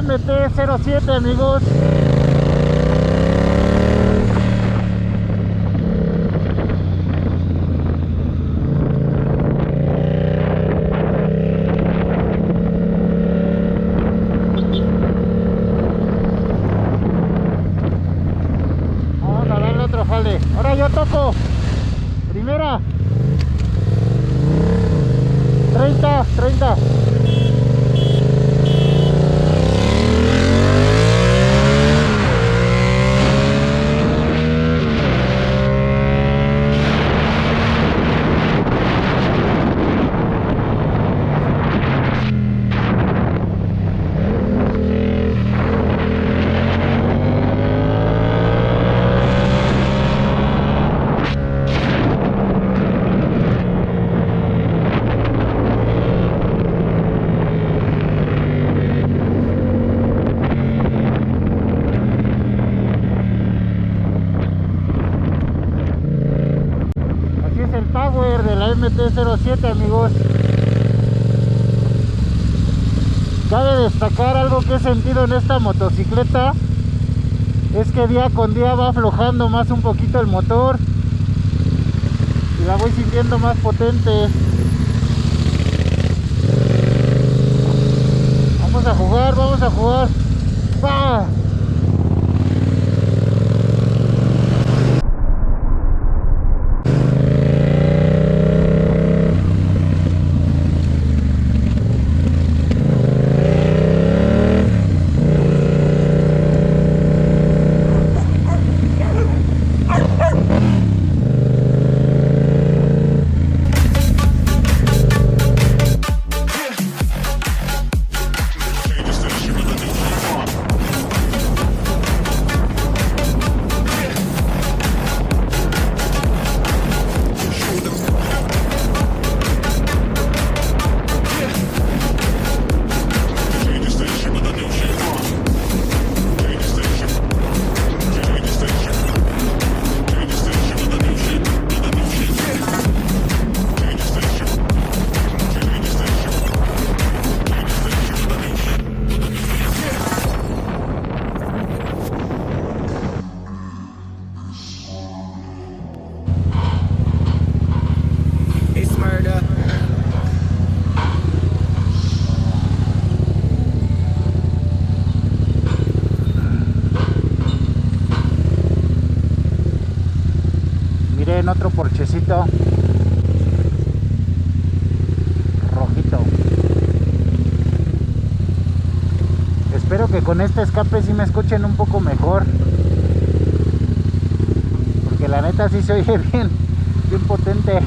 MT-07, amigos. Vamos a darle otro jale. Ahora yo toco. Primera. 30. MT-07, amigos. Cabe destacar algo que he sentido en esta motocicleta, es que día con día va aflojando más un poquito el motor y la voy sintiendo más potente. Vamos a jugar. ¡Bah! Miren, otro porchecito rojito. Espero que con este escape sí me escuchen un poco mejor, porque la neta sí se oye bien potente.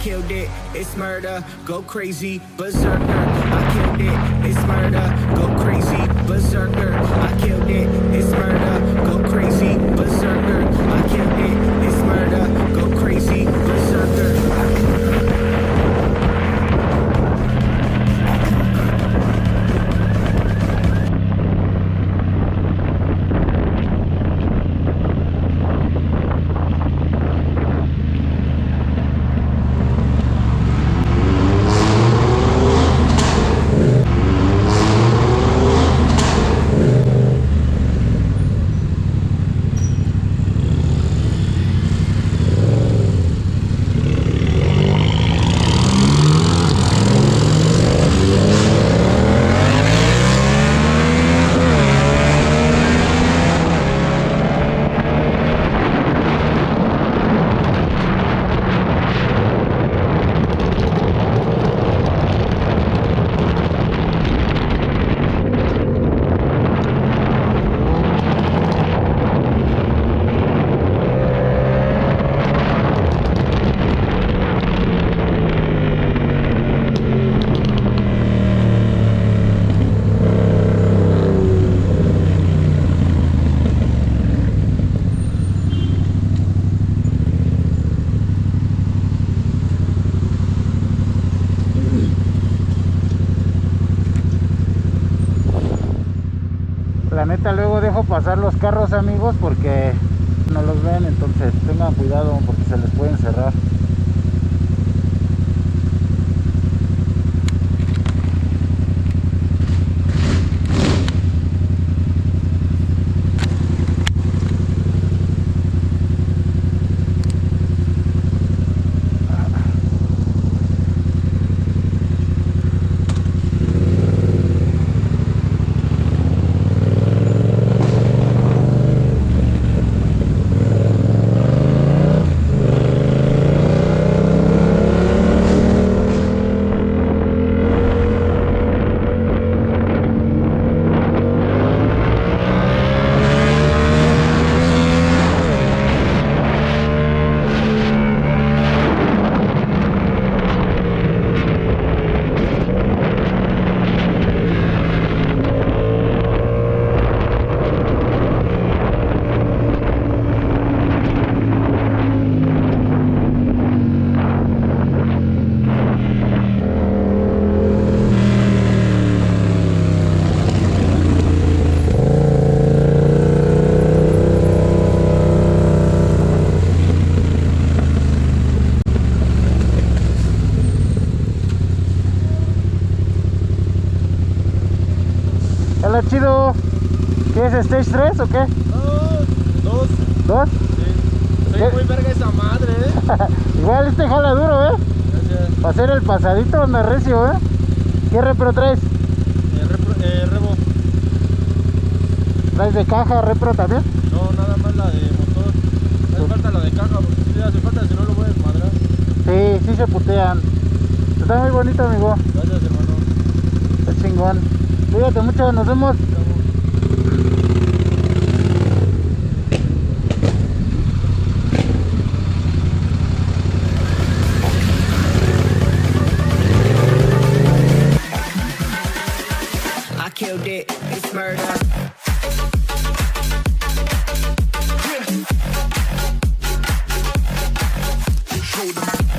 Killed it, it's murder, go crazy, berserker. I killed it, it's murder, go crazy, berserker. I killed it, it's murder, go crazy, berserker. I killed it, it's murder, go crazy, berserker. la neta luego dejo pasar los carros, amigos, porque no los ven, entonces tengan cuidado porque se les pueden cerrar. Hola, chido. ¿Qué es Stage 3 o qué? No, 2. ¿2? Sí. Soy muy verga esa madre, Igual este jala duro, Gracias. Para hacer el pasadito anda recio, ¿Qué repro traes? Rebo. ¿Traes de caja, repro también? No, nada más la de motor. No hace falta la de caja, porque si le hace falta, si no lo voy a desmadrar. Sí se putean. Está muy bonito, amigo. Gracias, hermano. Está chingón. Cuídate mucho, nos vemos. I killed it, it's murder. Show them.